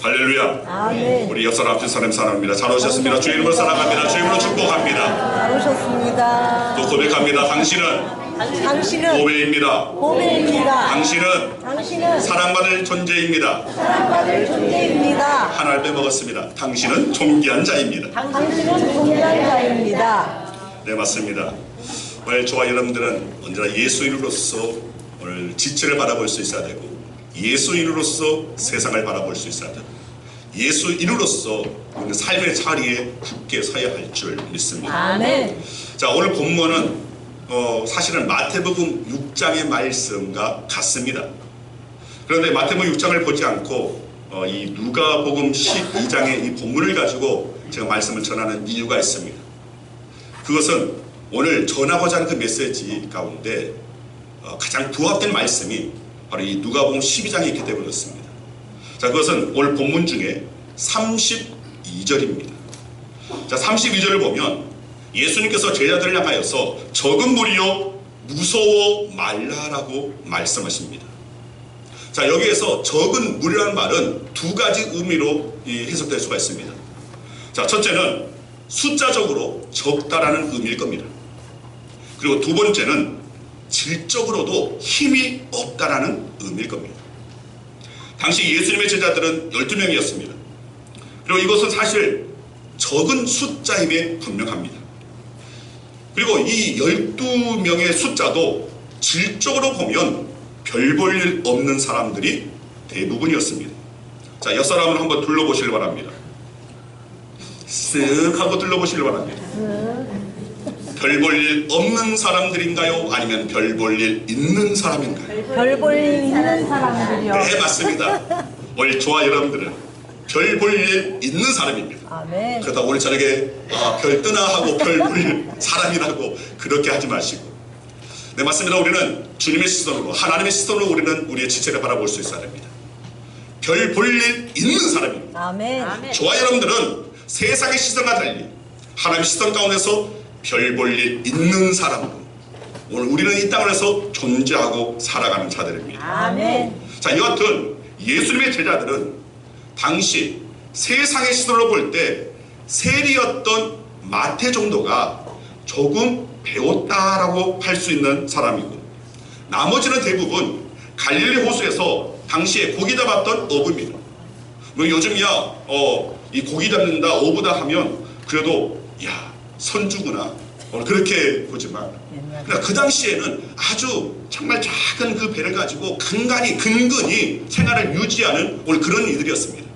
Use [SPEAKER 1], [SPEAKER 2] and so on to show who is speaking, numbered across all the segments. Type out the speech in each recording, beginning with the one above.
[SPEAKER 1] 할렐루야.
[SPEAKER 2] 아멘.
[SPEAKER 1] 우리 옆 사람, 앞 사람 사랑합니다. 잘 오셨습니다. 주의 이름으로 사랑합니다. 주의 이름으로 축복합니다.
[SPEAKER 2] 잘 오셨습니다.
[SPEAKER 1] 또 고백합니다. 당신은
[SPEAKER 2] 보배입니다.
[SPEAKER 1] 당신은 사랑받을 존재입니다. 하나를 빼먹었습니다. 당신은 존귀한 자입니다. 네, 맞습니다. 오늘 저와 여러분들은 언제나 예수인으로서 오늘 지체를 바라볼 수 있어야 되고, 예수인으로서 세상을 바라볼 수 있어야 되고, 예수인으로서 우리는 삶의 자리에 굳게 서야 할 줄 믿습니다.
[SPEAKER 2] 아멘.
[SPEAKER 1] 자, 오늘 본문은 사실은 마태복음 6장의 말씀과 같습니다. 그런데 마태복음 6장을 보지 않고 이 누가복음 12장의 이 본문을 가지고 제가 말씀을 전하는 이유가 있습니다. 그것은 오늘 전하고자 하는 그 메시지 가운데 가장 부합된 말씀이 바로 이 누가복음 12장에 있기 때문에 그렇습니다. 자, 그것은 오늘 본문 중에 32절입니다. 자, 32절을 보면 예수님께서 제자들을 향하여서 적은 무리여 무서워 말라라고 말씀하십니다. 자, 여기에서 적은 무리라는 말은 두 가지 의미로 해석될 수가 있습니다. 자, 첫째는 숫자적으로 적다라는 의미일 겁니다. 그리고 두 번째는 질적으로도 힘이 없다라는 의미일 겁니다. 당시 예수님의 제자들은 12명이었습니다. 그리고 이것은 사실 적은 숫자임에 분명합니다. 그리고 이 12명의 숫자도 질적으로 보면 별 볼 일 없는 사람들이 대부분이었습니다. 자, 옆 사람을 한번 둘러보시길 바랍니다. 쓱 하고 둘러보시길 바랍니다. 별 볼 일 없는 사람들인가요? 아니면 별 볼 일 있는 사람인가요?
[SPEAKER 2] 별 볼 일 있는 사람들이요.
[SPEAKER 1] 네, 맞습니다. 오늘 저와 여러분들은 별 볼 일 있는 사람입니다.
[SPEAKER 2] 아멘.
[SPEAKER 1] 그러다 오늘 저녁에 별 뜨나 하고 별 볼 사람이라고 그렇게 하지 마시고, 네, 맞습니다. 우리는 주님의 시선으로, 하나님의 시선으로 우리는 우리의 지체를 바라볼 수 있어야 됩니다. 별 볼 일 있는 사람입니다.
[SPEAKER 2] 아멘.
[SPEAKER 1] 저와 여러분들은 세상의 시선과 달리 하나님의 시선 가운데서 별 볼 일 있는 사람으로 오늘 우리는 이 땅에서 존재하고 살아가는 자들입니다.
[SPEAKER 2] 아멘.
[SPEAKER 1] 자, 여하튼 예수님의 제자들은 당시 세상의 시선으로 볼 때 세리였던 마태 정도가 조금 배웠다라고 할 수 있는 사람이고, 나머지는 대부분 갈릴리 호수에서 당시에 고기 잡았던 어부입니다. 뭐 요즘이야 이 고기 잡는다, 어부다 하면 그래도 야, 선주구나 그렇게 보지만, 그러나 그 당시에는 아주 정말 작은 그 배를 가지고 근근히 생활을 유지하는 오늘 그런 이들이었습니다.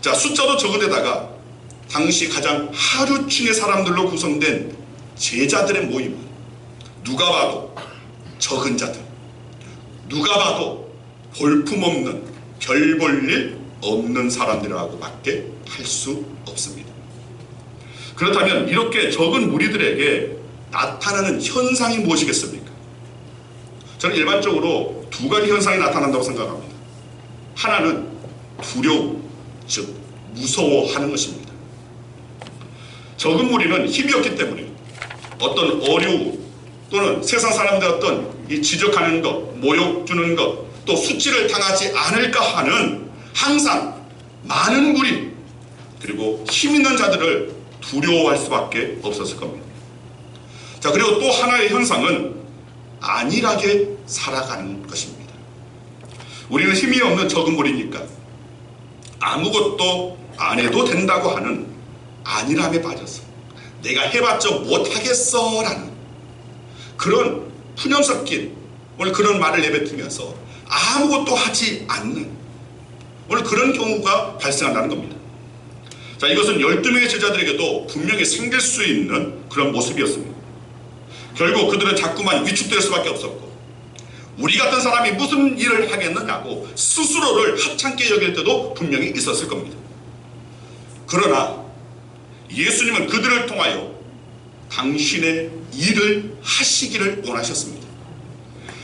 [SPEAKER 1] 자, 숫자도 적은 데다가 당시 가장 하류층의 사람들로 구성된 제자들의 모임은 누가 봐도 적은 자들, 누가 봐도 볼품없는 별 볼 일 없는 사람들이라고 밖에 할 수 없습니다. 그렇다면 이렇게 적은 무리들에게 나타나는 현상이 무엇이겠습니까? 저는 일반적으로 두 가지 현상이 나타난다고 생각합니다. 하나는 두려움, 즉 무서워하는 것입니다. 적은 무리는 힘이 없기 때문에 어떤 어려움 또는 세상 사람들 어떤 이 지적하는 것, 모욕 주는 것, 또 수치를 당하지 않을까 하는 항상 많은 무리, 그리고 힘 있는 자들을 두려워할 수밖에 없었을 겁니다. 자, 그리고 또 하나의 현상은 안일하게 살아가는 것입니다. 우리는 힘이 없는 적은 무리니까 아무것도 안 해도 된다고 하는 안일함에 빠져서 내가 해봤자 못하겠어 라는 그런 푸념 섞인 오늘 그런 말을 내뱉으면서 아무것도 하지 않는 오늘 그런 경우가 발생한다는 겁니다. 자, 이것은 12명의 제자들에게도 분명히 생길 수 있는 그런 모습이었습니다. 결국 그들은 자꾸만 위축될 수밖에 없었고, 우리 같은 사람이 무슨 일을 하겠느냐고 스스로를 하찮게 여길 때도 분명히 있었을 겁니다. 그러나 예수님은 그들을 통하여 당신의 일을 하시기를 원하셨습니다.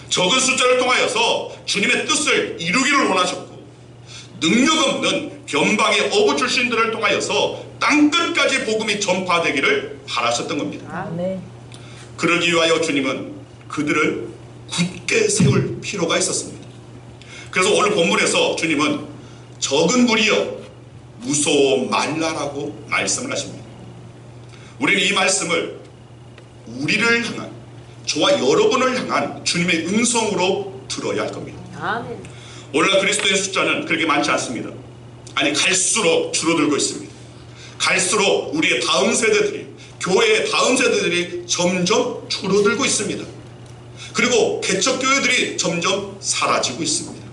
[SPEAKER 1] 적은 숫자를 통하여서 주님의 뜻을 이루기를 원하셨고, 능력 없는 변방의 어부 출신들을 통하여서 땅끝까지 복음이 전파되기를 바라셨던 겁니다.
[SPEAKER 2] 아멘.
[SPEAKER 1] 그러기 위하여 주님은 그들을 굳게 세울 필요가 있었습니다. 그래서 오늘 본문에서 주님은 적은 무리여 무서워 말라라고 말씀을 하십니다. 우리는 이 말씀을 우리를 향한, 저와 여러분을 향한 주님의 음성으로 들어야 할 겁니다.
[SPEAKER 3] 아멘.
[SPEAKER 1] 오늘날 그리스도의 숫자는 그렇게 많지 않습니다. 아니, 갈수록 줄어들고 있습니다. 갈수록 우리의 다음 세대들이, 교회의 다음 세대들이 점점 줄어들고 있습니다. 그리고 개척교회들이 점점 사라지고 있습니다.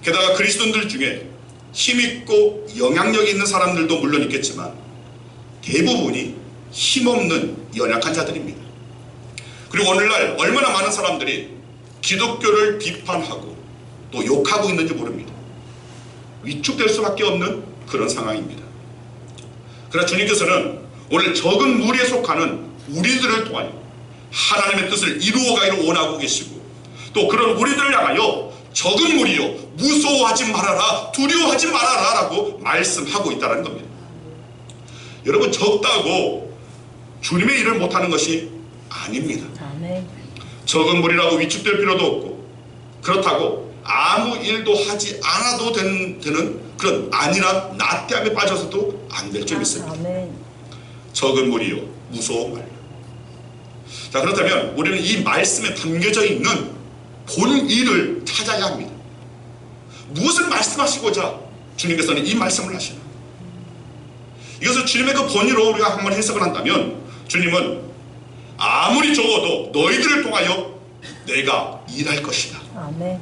[SPEAKER 1] 게다가 그리스도인들 중에 힘있고 영향력이 있는 사람들도 물론 있겠지만 대부분이 힘없는 연약한 자들입니다. 그리고 오늘날 얼마나 많은 사람들이 기독교를 비판하고 또 욕하고 있는지 모릅니다. 위축될 수밖에 없는 그런 상황입니다. 그러나 주님께서는 오늘 적은 무리에 속하는 우리들을 통하여 하나님의 뜻을 이루어가기를 원하고 계시고, 또 그런 우리들을 향하여 적은 무리요 무서워하지 말아라, 두려워하지 말아라 라고 말씀하고 있다는 겁니다. 여러분, 적다고 주님의 일을 못하는 것이 아닙니다.
[SPEAKER 2] 아멘.
[SPEAKER 1] 적은 무리라고 위축될 필요도 없고, 그렇다고 아무 일도 하지 않아도 되는 그런 안일한 나태함에 빠져서도 안 될 점 있습니다.
[SPEAKER 2] 아멘.
[SPEAKER 1] 적은 무리요 무서워 말라. 자, 그렇다면 우리는 이 말씀에 담겨져 있는 본의를 찾아야 합니다. 무엇을 말씀하시고자 주님께서는 이 말씀을 하시나? 이것을 주님의 그 본의로 우리가 한번 해석을 한다면, 주님은 아무리 적어도 너희들을 통하여 내가 일할 것이다.
[SPEAKER 2] 아멘.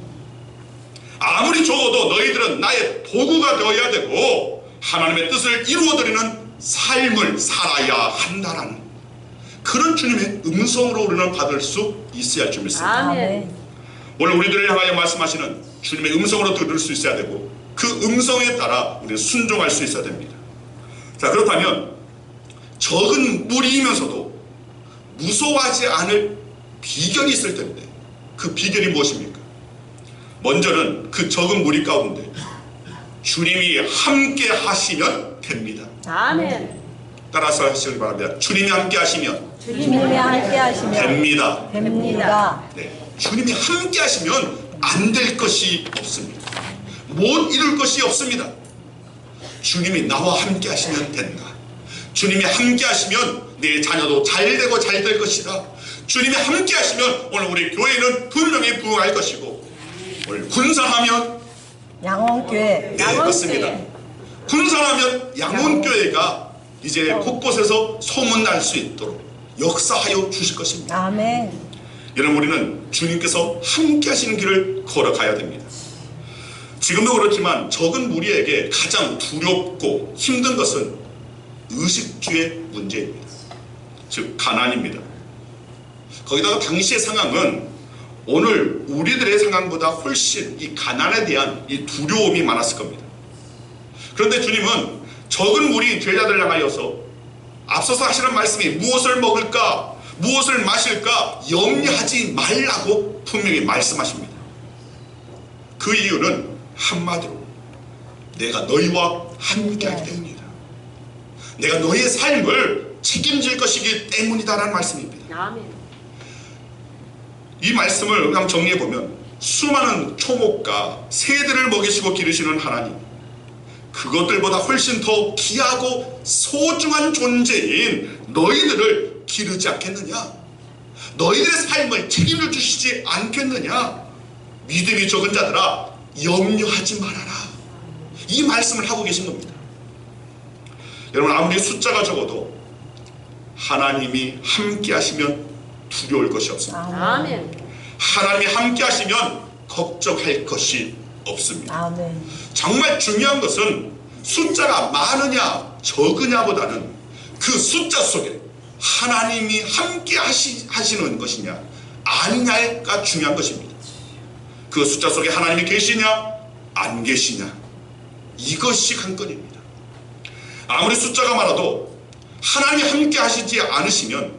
[SPEAKER 1] 아무리 적어도 너희들은 나의 도구가 되어야 되고 하나님의 뜻을 이루어드리는 삶을 살아야 한다라는 그런 주님의 음성으로 우리는 받을 수 있어야 할 줄 믿습니다.
[SPEAKER 3] 아멘.
[SPEAKER 1] 오늘 우리들을 향하여 말씀하시는 주님의 음성으로 들을 수 있어야 되고, 그 음성에 따라 우리는 순종할 수 있어야 됩니다. 자, 그렇다면 적은 무리이면서도 무서워하지 않을 비결이 있을 텐데, 그 비결이 무엇입니까? 먼저는 그 적은 무리 가운데 주님이 함께 하시면 됩니다.
[SPEAKER 3] 아멘.
[SPEAKER 1] 따라서 하시기 바랍니다. 주님이 함께 하시면
[SPEAKER 2] 주님이 함께 하시면
[SPEAKER 1] 됩니다.
[SPEAKER 2] 됩니다.
[SPEAKER 1] 네, 주님이 함께 하시면 안 될 것이 없습니다. 못 이룰 것이 없습니다. 주님이 나와 함께 하시면 된다. 주님이 함께 하시면 내 자녀도 잘 되고 잘 될 것이다. 주님이 함께 하시면 오늘 우리 교회는 분명히 부흥할 것이고, 오늘 군산하면
[SPEAKER 2] 양원교회.
[SPEAKER 1] 네, 맞습니다. 군산하면 양원교회가 이제 곳곳에서 소문날 수 있도록 역사하여 주실 것입니다.
[SPEAKER 2] 아멘.
[SPEAKER 1] 여러분, 우리는 주님께서 함께 하시는 길을 걸어가야 됩니다. 지금도 그렇지만 적은 무리에게 가장 두렵고 힘든 것은 의식주의 문제입니다. 즉 가난입니다. 거기다가 당시의 상황은 오늘 우리들의 상황보다 훨씬 이 가난에 대한 이 두려움이 많았을 겁니다. 그런데 주님은 적은 무리 제자들 향하여서 앞서서 하시는 말씀이 무엇을 먹을까, 무엇을 마실까 염려하지 말라고 분명히 말씀하십니다. 그 이유는 한마디로 내가 너희와 함께 하기 때문이다. 내가 너희의 삶을 책임질 것이기 때문이다라는 말씀입니다.
[SPEAKER 3] 아멘.
[SPEAKER 1] 이 말씀을 한번 정리해보면, 수많은 초목과 새들을 먹이시고 기르시는 하나님, 그것들보다 훨씬 더 귀하고 소중한 존재인 너희들을 기르지 않겠느냐? 너희들의 삶을 책임져 주시지 않겠느냐? 믿음이 적은 자들아 염려하지 말아라. 이 말씀을 하고 계신 겁니다. 여러분, 아무리 숫자가 적어도 하나님이 함께 하시면 두려울 것이 없습니다.
[SPEAKER 3] 아멘.
[SPEAKER 1] 하나님이 함께 하시면 걱정할 것이 없습니다.
[SPEAKER 2] 아멘.
[SPEAKER 1] 정말 중요한 것은 숫자가 많으냐 적으냐보다는 그 숫자 속에 하나님이 함께 하시는 것이냐 아니냐가 중요한 것입니다. 그 숫자 속에 하나님이 계시냐 안 계시냐, 이것이 관건입니다. 아무리 숫자가 많아도 하나님이 함께 하시지 않으시면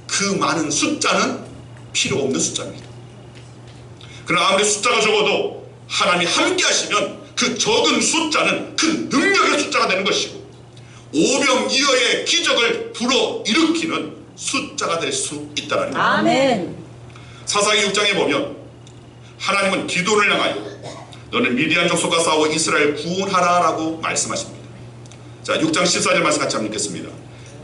[SPEAKER 1] 그 많은 숫자는 필요 없는 숫자입니다. 그러나 아무리 숫자가 적어도 하나님이 함께 하시면 그 적은 숫자는 큰 능력의 숫자가 되는 것이고, 오병이어의 기적을 불어일으키는 숫자가 될 수 있다는 겁니다.
[SPEAKER 3] 아멘.
[SPEAKER 1] 사사기 6장에 보면 하나님은 기도를 향하여 너는 미디안 족속과 싸워 이스라엘 구원하라 라고 말씀하십니다. 자, 6장 14절 말씀 같이 한번 읽겠습니다.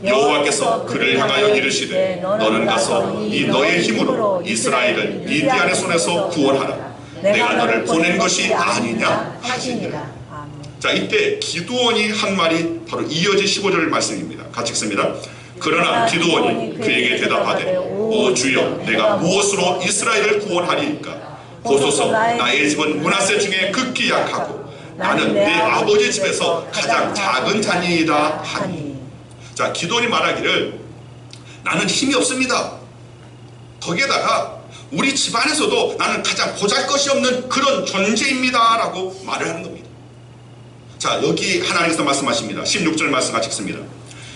[SPEAKER 1] 여호와께서 그를 향하여 이르시되 너는 가서 이 너의 힘으로 이스라엘을 미디안의 손에서 구원하라. 내가 너를 보낸 것이 아니냐 하시니라. 자, 이때 기드온이 한 말이 바로 이어진 15절 말씀입니다. 같이 읽습니다. 그러나 기드온이 그에게 대답하되 오 주여 내가 무엇으로 이스라엘을 구원하리이까? 보소서 나의 집은 므낫세 중에 극히 약하고 나는 내 아버지 집에서 가장 작은 자니이다 하니. 자, 기드온이 말하기를 나는 힘이 없습니다. 거기에다가 우리 집안에서도 나는 가장 보잘것이 없는 그런 존재입니다 라고 말을 하는 겁니다. 자, 여기 하나님께서 말씀하십니다. 16절 말씀 같이 읽습니다.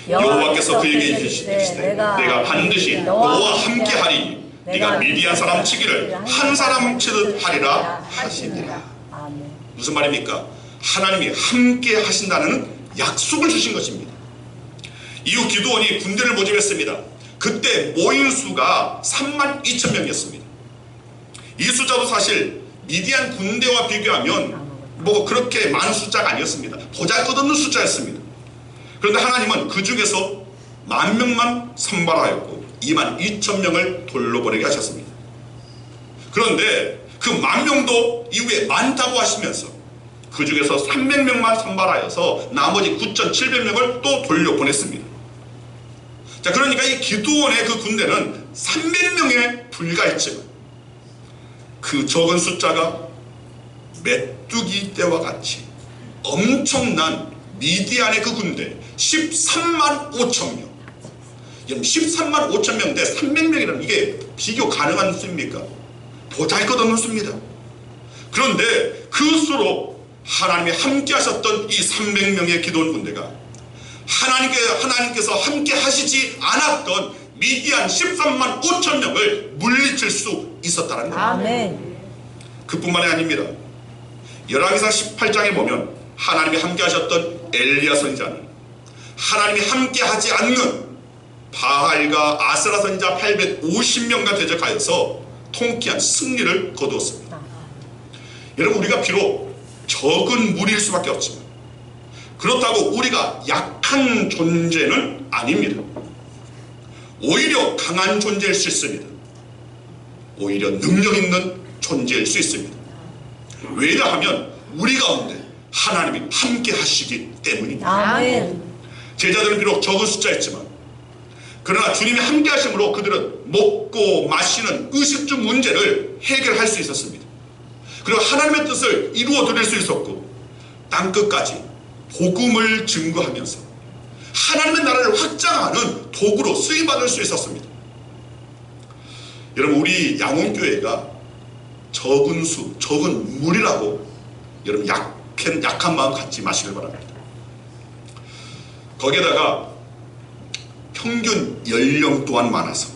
[SPEAKER 1] 여호와께서 그에게 이르시되 내가 반드시 너와 함께하리. 네가 미디안 사람 치기를 한 사람 치듯 하리라 하시니라. 무슨 말입니까? 하나님이 함께 하신다는 약속을 주신 것입니다. 이후 기드온이 군대를 모집했습니다. 그때 모인 수가 32,000명이었습니다. 이 숫자도 사실 미디안 군대와 비교하면 뭐 그렇게 많은 숫자가 아니었습니다. 보잘것없는 숫자였습니다. 그런데 하나님은 그 중에서 10,000명만 선발하였고 22,000명을 돌로 보내게 하셨습니다. 그런데 그 10,000명도 이후에 많다고 하시면서 그 중에서 300명만 선발하여서 나머지 9,700명을 또 돌려보냈습니다. 자, 그러니까 이 기드온의 그 군대는 300명에 불과했지만 그 적은 숫자가 메뚜기 떼와 같이 엄청난 미디안의 그 군대 13만 5천 명. 13만 5천 명 대 300명이라는 이게 비교 가능한 수입니까? 보잘것없는 수입니다. 그런데 그 수로 하나님이 함께 하셨던 이 300명의 기드온 군대가 하나님께서 함께 하시지 않았던 미디안 13만 5천 명을 물리칠 수 있었다는 겁니다.
[SPEAKER 2] 아멘.
[SPEAKER 1] 그뿐만이 아닙니다. 열왕기상 18장에 보면 하나님이 함께 하셨던 엘리야 선지자는 하나님이 함께 하지 않는 바알과 아세라 선지자 850명과 대적하여서 통쾌한 승리를 거두었습니다. 여러분, 우리가 비록 적은 무리일 수밖에 없지만 그렇다고 우리가 약한 존재는 아닙니다. 오히려 강한 존재일 수 있습니다. 오히려 능력 있는 존재일 수 있습니다. 왜냐하면 우리 가운데 하나님이 함께 하시기 때문입니다.
[SPEAKER 2] 아멘.
[SPEAKER 1] 제자들은 비록 적은 숫자였지만 그러나 주님이 함께 하심으로 그들은 먹고 마시는 의식주 문제를 해결할 수 있었습니다. 그리고 하나님의 뜻을 이루어 드릴 수 있었고 땅끝까지 복음을 증거하면서 하나님의 나라를 확장하는 도구로 쓰임받을 수 있었습니다. 여러분, 우리 양원교회가 적은 수, 적은 무리라고 여러분 약한 마음 갖지 마시길 바랍니다. 거기에다가 평균 연령 또한 많아서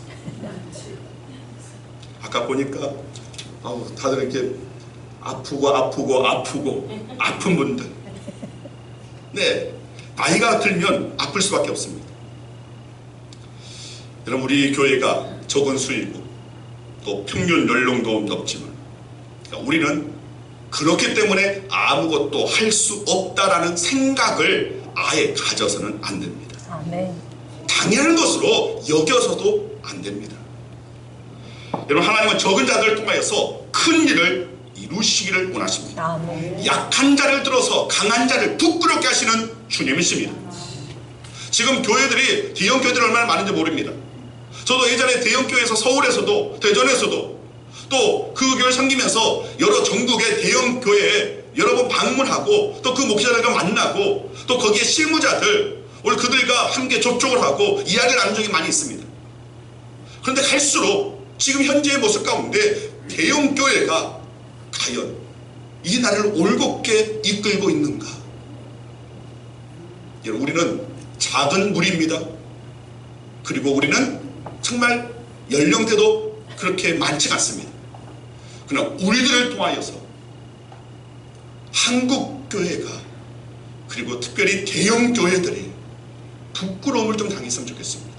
[SPEAKER 1] 아까 보니까 다들 이렇게 아프고 아픈 분들, 네, 나이가 들면 아플 수밖에 없습니다. 여러분, 우리 교회가 적은 수이고 또 평균 연령도 높지만 우리는 그렇기 때문에 아무것도 할 수 없다라는 생각을 아예 가져서는 안 됩니다.
[SPEAKER 2] 아멘.
[SPEAKER 1] 당연한 것으로 여겨서도 안 됩니다. 여러분, 하나님은 적은 자들을 통하여서 큰 일을 이루시기를 원하십니다.
[SPEAKER 2] 아멘.
[SPEAKER 1] 약한 자를 들어서 강한 자를 부끄럽게 하시는 주님이십니다. 지금 교회들이, 대형 교회들이 얼마나 많은지 모릅니다. 저도 예전에 대형 교회에서 서울에서도 대전에서도 또 그 교회를 섬기면서 여러 전국의 대형 교회에 여러 번 방문하고 또 그 목사들과 만나고 또 거기에 실무자들, 오늘 그들과 함께 접촉을 하고 이야기를 나눈 적이 많이 있습니다. 그런데 갈수록 지금 현재의 모습 가운데 대형 교회가 과연 이 나라를 올곧게 이끌고 있는가? 여러분, 우리는 작은 무리입니다. 그리고 우리는 정말 연령대도 그렇게 많지 않습니다. 그러나 우리들을 통하여서 한국 교회가, 그리고 특별히 대형 교회들이 부끄러움을 좀 당했으면 좋겠습니다.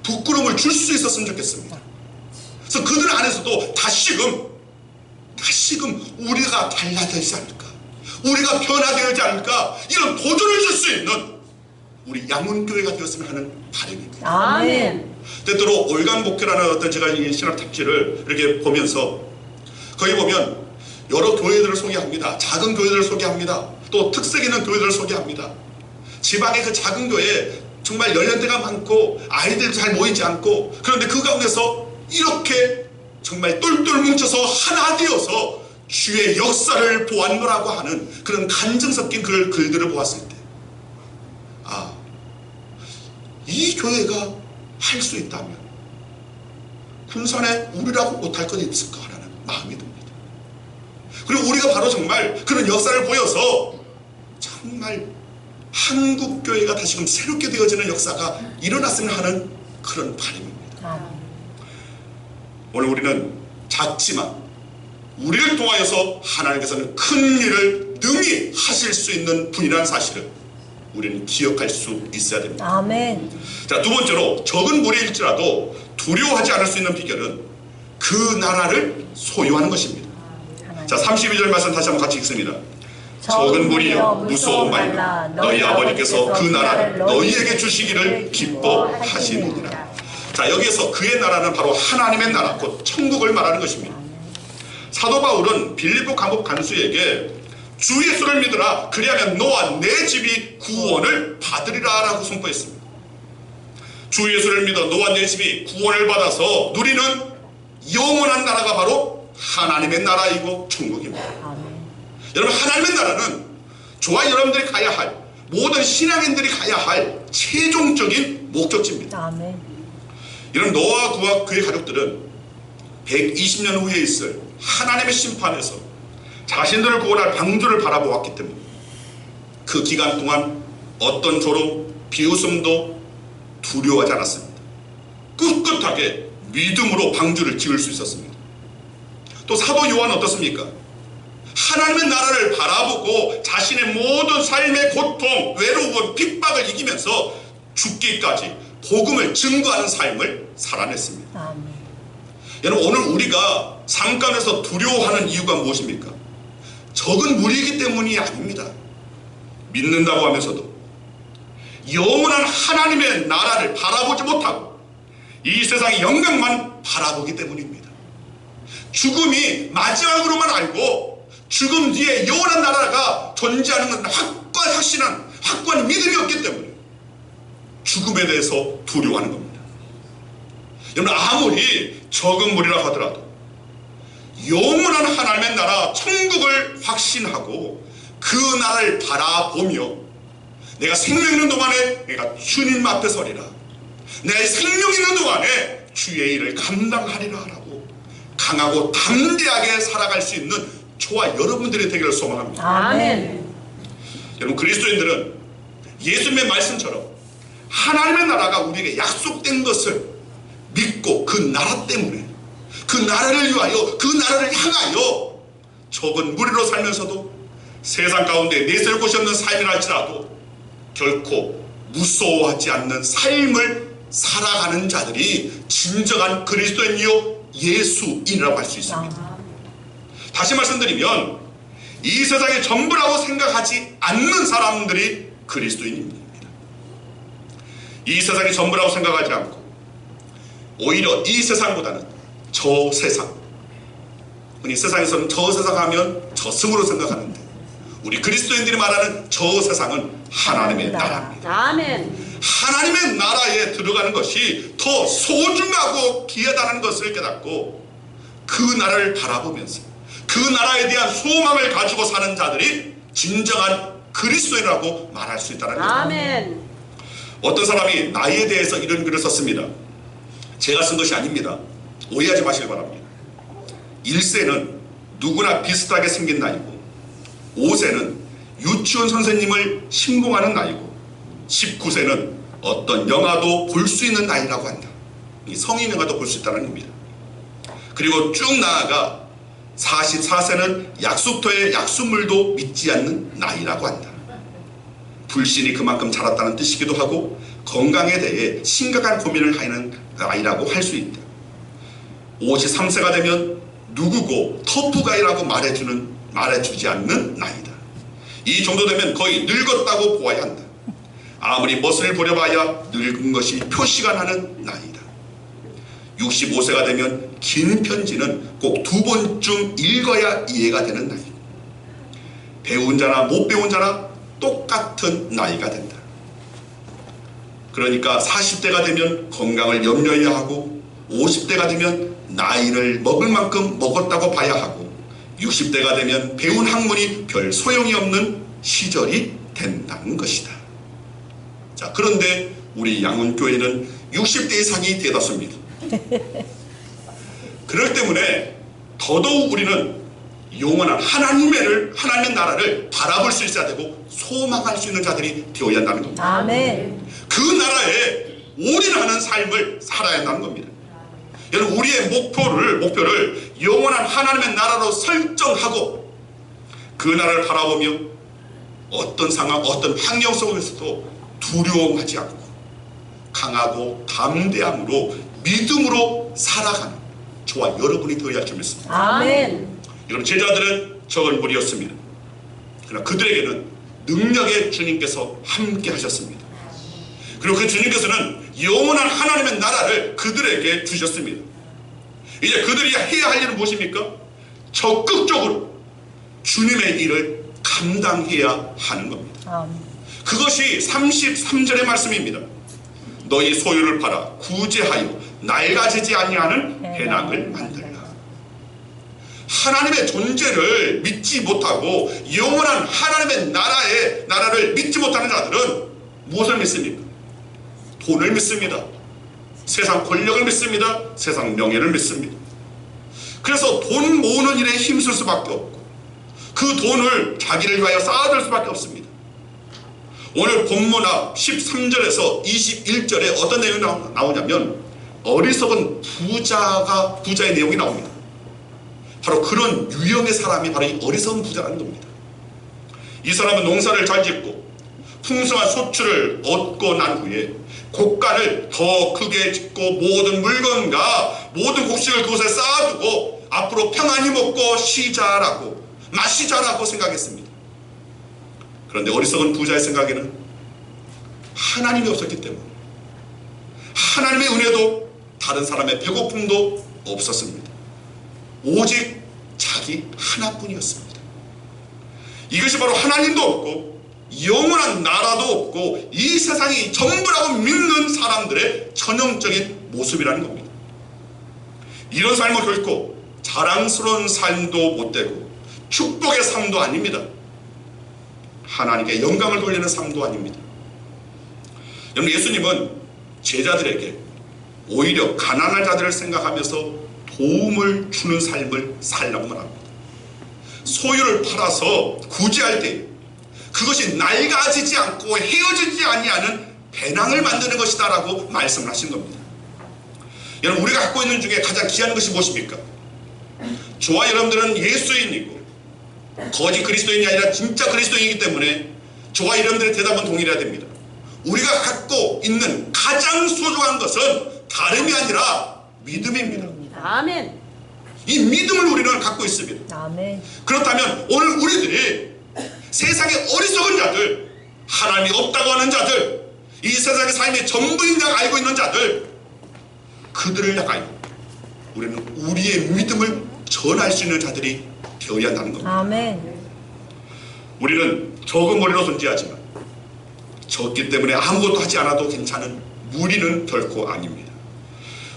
[SPEAKER 1] 부끄러움을 줄 수 있었으면 좋겠습니다. 그래서 그들 안에서도 다시금 지금 우리가 달라지지 않을까, 우리가 변화되지 않을까, 이런 도전을 줄 수 있는 우리 양훈교회가 되었으면 하는 바람입니다.
[SPEAKER 2] 아멘.
[SPEAKER 1] 때때로 올간 목회라는 어떤 제가 이 신학 잡지를 이렇게 보면서 거기 보면 여러 교회들을 소개합니다. 작은 교회들을 소개합니다. 또 특색 있는 교회들을 소개합니다. 지방의 그 작은 교회에 정말 연령대가 많고 아이들도 잘 모이지 않고, 그런데 그 가운데서 이렇게 정말 똘똘 뭉쳐서 하나 되어서 주의 역사를 보았노라고 하는 그런 간증 섞인 글들을 보았을 때, 아, 이 교회가 할 수 있다면 군산에 우리라고 못할 건 있을까 하는 마음이 듭니다. 그리고 우리가 바로 정말 그런 역사를 보여서 정말 한국교회가 다시금 새롭게 되어지는 역사가 일어났으면 하는 그런 바람입니다. 오늘 우리는 작지만 우리를 통하여서 하나님께서는 큰 일을 능히 하실 수 있는 분이라는 사실을 우리는 기억할 수 있어야 됩니다.
[SPEAKER 2] 아멘.
[SPEAKER 1] 자, 두 번째로 적은 무리일지라도 두려워하지 않을 수 있는 비결은 그 나라를 소유하는 것입니다. 자, 32절 말씀 다시 한번 같이 읽습니다. 적은 무리여 무서워 말라. 너희 아버지께서 그 나라를 너희에게 주시기를 기뻐하시느니라. 자, 여기에서 그의 나라는 바로 하나님의 나라, 곧 천국을 말하는 것입니다. 사도 바울은 빌립보 감옥 간수에게 주 예수를 믿으라, 그리하면 너와 내 집이 구원을 받으리라 라고 선포했습니다. 주 예수를 믿어 너와 내 집이 구원을 받아서 누리는 영원한 나라가 바로 하나님의 나라이고 천국입니다. 여러분, 하나님의 나라는 저와 여러분들이 가야 할, 모든 신앙인들이 가야 할 최종적인 목적지입니다.
[SPEAKER 2] 아멘.
[SPEAKER 1] 이런 노아 그와 그의 가족들은 120년 후에 있을 하나님의 심판에서 자신들을 구원할 방주를 바라보았기 때문에 그 기간 동안 어떤 조롱, 비웃음도 두려워하지 않았습니다. 꿋꿋하게 믿음으로 방주를 지을 수 있었습니다. 또 사도 요한은 어떻습니까? 하나님의 나라를 바라보고 자신의 모든 삶의 고통, 외로움, 핍박을 이기면서 죽기까지 복음을 증거하는 삶을 살아냈습니다.
[SPEAKER 2] 아멘.
[SPEAKER 1] 여러분, 오늘 우리가 삶 가운데서 두려워하는 이유가 무엇입니까? 적은 무리이기 때문이 아닙니다. 믿는다고 하면서도 영원한 하나님의 나라를 바라보지 못하고 이 세상의 영광만 바라보기 때문입니다. 죽음이 마지막으로만 알고 죽음 뒤에 영원한 나라가 존재하는 것은 확고한 믿음이 없기 때문에 죽음에 대해서 두려워하는 겁니다. 여러분, 아무리 적은 무리라 하더라도 영원한 하나님의 나라 천국을 확신하고 그 나라를 바라보며 내가 생명 있는 동안에 내가 주님 앞에 서리라, 내 생명 있는 동안에 주의 일을 감당하리라 라고 강하고 담대하게 살아갈 수 있는 저와 여러분들이 되기를 소망합니다.
[SPEAKER 2] 아멘.
[SPEAKER 1] 여러분, 그리스도인들은 예수님의 말씀처럼 하나님의 나라가 우리에게 약속된 것을 믿고 그 나라 때문에, 그 나라를 위하여, 그 나라를 향하여 적은 무리로 살면서도 세상 가운데 내세울 곳이 없는 삶이라 할지라도 결코 무서워하지 않는 삶을 살아가는 자들이 진정한 그리스도인이요 예수인이라고 할 수 있습니다. 다시 말씀드리면 이 세상의 전부라고 생각하지 않는 사람들이 그리스도인입니다. 이 세상의 전부라고 생각하지 않고 오히려 이 세상보다는 저 세상, 흔히 세상에서는 저 세상 하면 저승으로 생각하는데 우리 그리스도인들이 말하는 저 세상은 하나님의 나라입니다.
[SPEAKER 2] 아멘.
[SPEAKER 1] 하나님의 나라에 들어가는 것이 더 소중하고 귀하다는 것을 깨닫고 그 나라를 바라보면서 그 나라에 대한 소망을 가지고 사는 자들이 진정한 그리스도인이라고 말할 수 있다는 거죠.
[SPEAKER 2] 아멘.
[SPEAKER 1] 어떤 사람이 나이에 대해서 이런 글을 썼습니다. 제가 쓴 것이 아닙니다. 오해하지 마시기 바랍니다. 1세는 누구나 비슷하게 생긴 나이고, 5세는 유치원 선생님을 신봉하는 나이고, 19세는 어떤 영화도 볼 수 있는 나이라고 한다. 이 성인 영화도 볼 수 있다는 겁니다. 그리고 쭉 나아가 44세는 약속터의 약수물도 믿지 않는 나이라고 한다. 불신이 그만큼 자랐다는 뜻이기도 하고 건강에 대해 심각한 고민을 하는 나이라고 할 수 있다. 53세가 되면 누구고 터프가이라고 말해주지 않는 나이다. 이 정도 되면 거의 늙었다고 보아야 한다. 아무리 멋을 부려봐야 늙은 것이 표시가 나는 나이다. 65세가 되면 긴 편지는 꼭 2번쯤 읽어야 이해가 되는 나이. 배운 자나 못 배운 자나 똑같은 나이가 된다. 그러니까 40대가 되면 건강을 염려해야 하고, 50대가 되면 나이를 먹을 만큼 먹었다고 봐야 하고, 60대가 되면 배운 학문이 별 소용이 없는 시절이 된다는 것이다. 자, 그런데 우리 양훈교회는 60대 이상이 대다수입니다. 그렇기 때문에 더더욱 우리는 영원한 하나님의 나라를 바라볼 수 있어야 되고 소망할 수 있는 자들이 되어야 한다는 겁니다.
[SPEAKER 2] 아멘.
[SPEAKER 1] 그 나라에 올인하는 삶을 살아야 한다는 겁니다. 여러분, 우리의 목표를 영원한 하나님의 나라로 설정하고 그 나라를 바라보며 어떤 상황, 어떤 환경 속에서도 두려움하지 않고 강하고 담대함으로 믿음으로 살아가는 저와 여러분이 되어야 할 줄 믿습니다.
[SPEAKER 2] 아멘.
[SPEAKER 1] 여러분, 제자들은 적은 무리였습니다. 그러나 그들에게는 능력의 주님께서 함께 하셨습니다. 그리고 그 주님께서는 영원한 하나님의 나라를 그들에게 주셨습니다. 이제 그들이 해야 할 일은 무엇입니까? 적극적으로 주님의 일을 감당해야 하는 겁니다.
[SPEAKER 2] 아멘.
[SPEAKER 1] 그것이 33절의 말씀입니다. 너희 소유를 팔아 구제하여 낡아지지 아니하는 배낭을 만들라. 하나님의 존재를 믿지 못하고 영원한 하나님의 나라를 믿지 못하는 자들은 무엇을 믿습니까? 돈을 믿습니다. 세상 권력을 믿습니다. 세상 명예를 믿습니다. 그래서 돈 모으는 일에 힘쓸 수밖에 없고 그 돈을 자기를 위하여 쌓아둘 수밖에 없습니다. 오늘 본문학 13절에서 21절에 어떤 내용이 나오냐면 어리석은 부자의 내용이 나옵니다. 바로 그런 유형의 사람이 바로 이 어리석은 부자라는 겁니다. 이 사람은 농사를 잘 짓고 풍성한 소출을 얻고 난 후에 곡간을 더 크게 짓고 모든 물건과 모든 곡식을 그곳에 쌓아두고 앞으로 평안히 먹고 쉬자라고 마시자라고 생각했습니다. 그런데 어리석은 부자의 생각에는 하나님이 없었기 때문에 하나님의 은혜도 다른 사람의 배고픔도 없었습니다. 오직 자기 하나뿐이었습니다. 이것이 바로 하나님도 없고 영원한 나라도 없고 이 세상이 전부라고 믿는 사람들의 전형적인 모습이라는 겁니다. 이런 삶은 결코 자랑스러운 삶도 못되고 축복의 삶도 아닙니다. 하나님께 영광을 돌리는 삶도 아닙니다. 여러분, 예수님은 제자들에게 오히려 가난한 자들을 생각하면서 도움을 주는 삶을 살라고 말합니다. 소유를 팔아서 구제할 때 그것이 낡아지지 않고 헤어지지 아니하는 배낭을 만드는 것이다 라고 말씀을 하신 겁니다. 여러분, 우리가 갖고 있는 중에 가장 귀한 것이 무엇입니까? 저와 여러분들은 예수인이고 거짓 그리스도인이 아니라 진짜 그리스도인이기 때문에 저와 여러분들의 대답은 동일해야 됩니다. 우리가 갖고 있는 가장 소중한 것은 다름이 아니라 믿음입니다.
[SPEAKER 3] 아멘.
[SPEAKER 1] 이 믿음을 우리는 갖고 있습니다.
[SPEAKER 2] 아멘.
[SPEAKER 1] 그렇다면 오늘 우리들이 세상의 어리석은 자들, 하나님이 없다고 하는 자들, 이 세상의 삶의 전부인다고 알고 있는 자들, 그들을 향하여 우리는 우리의 믿음을 전할 수 있는 자들이 되어야 한다는 겁니다.
[SPEAKER 2] 아멘.
[SPEAKER 1] 우리는 적은 머리로 존재하지만 적기 때문에 아무것도 하지 않아도 괜찮은 무리는 결코 아닙니다.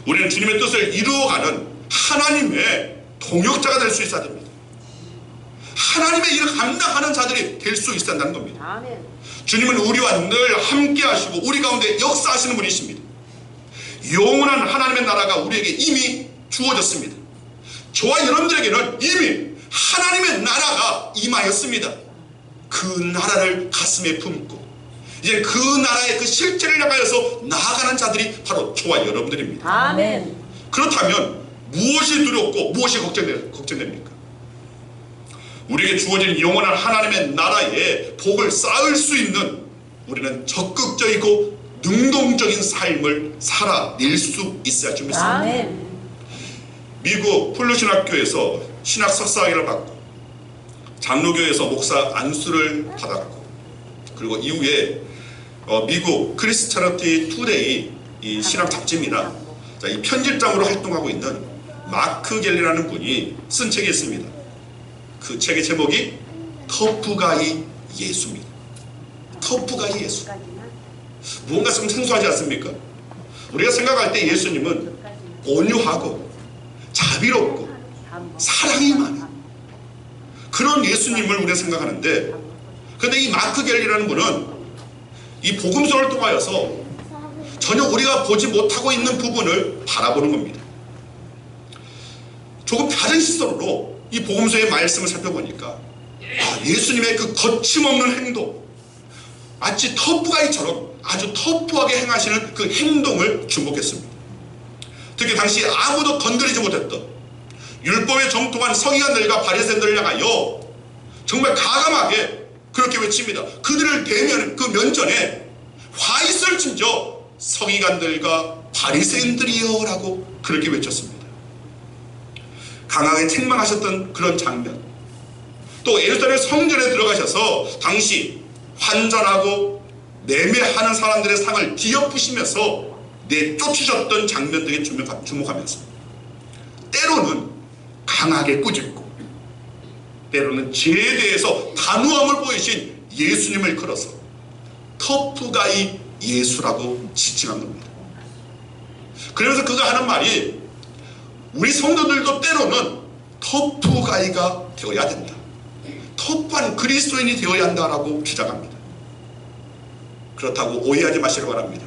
[SPEAKER 1] 우리는 주님의 뜻을 이루어가는 하나님의 동역자가 될 수 있어야 됩니다. 하나님의 일을 감당하는 자들이 될 수 있어야 한다는 겁니다.
[SPEAKER 3] 아멘.
[SPEAKER 1] 주님은 우리와 늘 함께 하시고 우리 가운데 역사하시는 분이십니다. 영원한 하나님의 나라가 우리에게 이미 주어졌습니다. 저와 여러분들에게는 이미 하나님의 나라가 임하였습니다. 그 나라를 가슴에 품고 이제 그 나라의 그 실체를 향하여서 나아가는 자들이 바로 저와 여러분들입니다.
[SPEAKER 3] 아멘.
[SPEAKER 1] 그렇다면 무엇이 두렵고 무엇이 걱정됩니까? 우리에게 주어진 영원한 하나님의 나라에 복을 쌓을 수 있는 우리는 적극적이고 능동적인 삶을 살아낼 수 있어야 좀 있습니다.
[SPEAKER 3] 아멘.
[SPEAKER 1] 미국 폴루신학교에서 신학 석사학위를 받고 장로교에서 목사 안수를 받았고, 그리고 이후에 미국 크리스처너티 투데이 이 신학 잡지입니다. 이 편집장으로 활동하고 있는 마크 갤리라는 분이 쓴 책이 있습니다. 그 책의 제목이 터프가이 예수입니다. 터프가이 예수. 무언가 좀 생소하지 않습니까? 우리가 생각할 때 예수님은 온유하고 자비롭고 사랑이 많은 그런 예수님을 우리가 생각하는데, 그런데 이 마크 갤리라는 분은 이 복음서를 통하여서 전혀 우리가 보지 못하고 있는 부분을 바라보는 겁니다. 조금 다른 시선으로 이 복음서의 말씀을 살펴보니까 예수님의 그 거침없는 행동, 마치 터프가이처럼 아주 터프하게 행하시는 그 행동을 주목했습니다. 특히 당시 아무도 건드리지 못했던 율법에 정통한 서기관들과 바리새인들을 향하여 정말 가감하게 그렇게 외칩니다. 그들을 대면 그 면전에 화 있을진저 서기관들과 바리새인들이여 라고 그렇게 외쳤습니다. 강하게 책망하셨던 그런 장면, 또 예루살렘 성전에 들어가셔서 당시 환전하고 매매하는 사람들의 상을 뒤엎으시면서 내쫓으셨던 장면 등에 주목하면서 때로는 강하게 꾸짖고 때로는 죄에 대해서 단호함을 보이신 예수님을 걸어서 터프가이 예수라고 지칭한 겁니다. 그러면서 그가 하는 말이 우리 성도들도 때로는 터프가이가 되어야 된다, 터프한 그리스도인이 되어야 한다라고 주장합니다. 그렇다고 오해하지 마시기 바랍니다.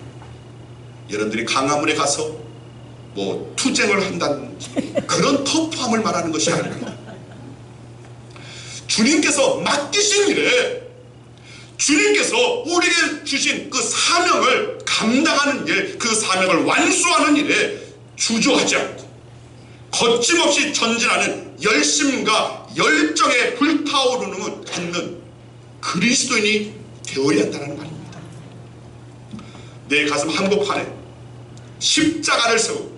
[SPEAKER 1] 여러분들이 강화문에 가서 뭐 투쟁을 한다든지 그런 터프함을 말하는 것이 아닙니다. 주님께서 맡기신 일에, 주님께서 우리에게 주신 그 사명을 감당하는 일, 그 사명을 완수하는 일에 주저하지 않고 거침없이 전진하는 열심과 열정에 불타오르는 갖는 그리스도인이 되어야 한다는 말입니다. 내 가슴 한복판에 십자가를 세우고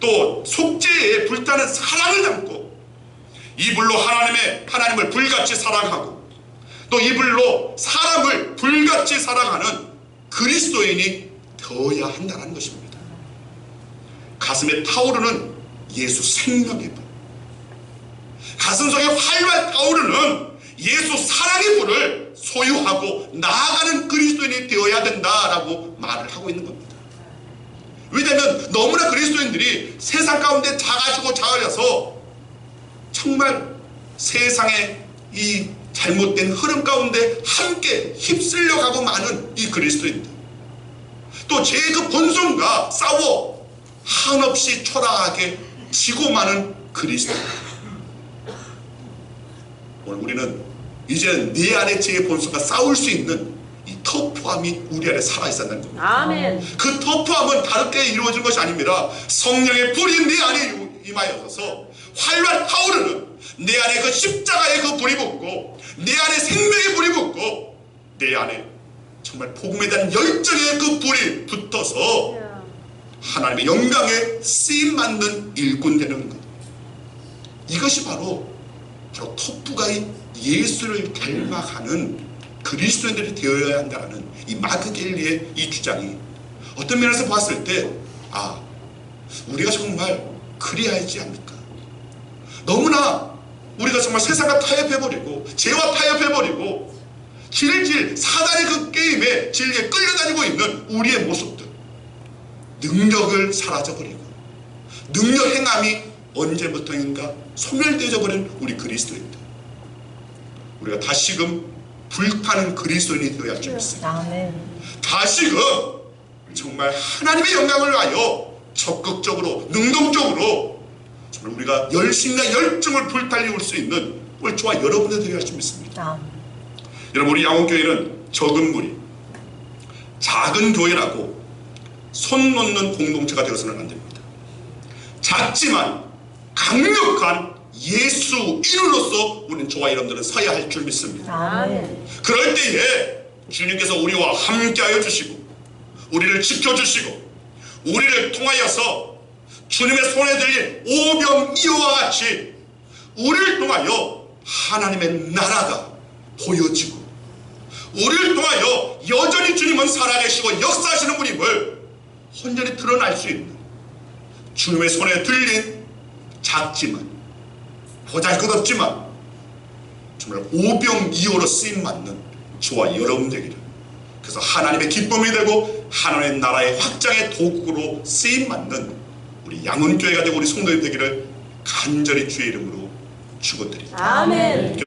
[SPEAKER 1] 또 속죄에 불타는 사랑을 담고 이불로 하나님을 불같이 사랑하고 또 이불로 사람을 불같이 사랑하는 그리스도인이 되어야 한다는 것입니다. 가슴에 타오르는 예수 생명의 불, 가슴속에 활활 타오르는 예수 사랑의 불을 소유하고 나아가는 그리스도인이 되어야 된다라고 말을 하고 있는 겁니다. 왜냐하면 너무나 그리스도인들이 세상 가운데 작아지고 작아져서 정말 세상의 이 잘못된 흐름 가운데 함께 휩쓸려 가고 많은 이 그리스도인들, 또 죄의 그 본성과 싸워 한없이 초라하게 지고 마는 그리스도인들. 오늘 우리는 이제는 내 안에 죄의 본성과 싸울 수 있는 이 터프함이 우리 안에 살아있었다는 겁니다.
[SPEAKER 3] 아멘.
[SPEAKER 1] 그 터프함은 다르게 이루어진 것이 아닙니다. 성령의 불이 내 안에 임하여서 활활 타오르는 내 안에 그 십자가의 그 불이 붙고 내 안에 생명의 불이 붙고 내 안에 정말 복음에 대한 열정의 그 불이 붙어서 하나님의 영광에 쓰임받는 일꾼 되는 것. 이것이 바로 터프가이 예수를 닮아가는 그리스도인들이 되어야 한다는 이 마크 갤리의 이 주장이 어떤 면에서 봤을 때 우리가 정말 그리하지 않을까. 너무나 우리가 정말 세상과 타협해버리고 죄와 타협해버리고 질질 사단의 그 게임에 질게 끌려다니고 있는 우리의 모습들, 능력을 사라져버리고 능력 행함이 언제부터인가 소멸되어져 버린 우리 그리스도인들, 우리가 다시금 불타는 그리스도인이 되어야 할 줄 믿습니다.
[SPEAKER 2] 아멘.
[SPEAKER 1] 다시금 정말 하나님의 영광을 위하여 적극적으로 능동적으로 정말 우리가 열심과 열정을 불달리울 수 있는 우리 저와 여러분들 되어야 할 줄 믿습니다. 여러분, 우리 양원교회는 적은 무리, 작은 교회라고 손 놓는 공동체가 되어서는 안 됩니다. 작지만 강력한 예수 이름으로서 우리는 저와 여러분들은 서야 할 줄 믿습니다.
[SPEAKER 2] 아멘.
[SPEAKER 1] 그럴 때에 주님께서 우리와 함께하여 주시고 우리를 지켜주시고 우리를 통하여서 주님의 손에 들린 오병이어와 같이 우리를 통하여 하나님의 나라가 보여지고, 우리를 통하여 여전히 주님은 살아계시고 역사하시는 분임을 온전히 드러날 수 있는, 주님의 손에 들린 작지만 보잘것없지만 정말 오병이어로 쓰임받는 저와 여러분 되기를, 그래서 하나님의 기쁨이 되고 하나님의 나라의 확장의 도구로 쓰임받는 우리 양훈교회가 되고 우리 성도님 되기를 간절히 주의 이름으로 축원드립니다.
[SPEAKER 2] 아멘.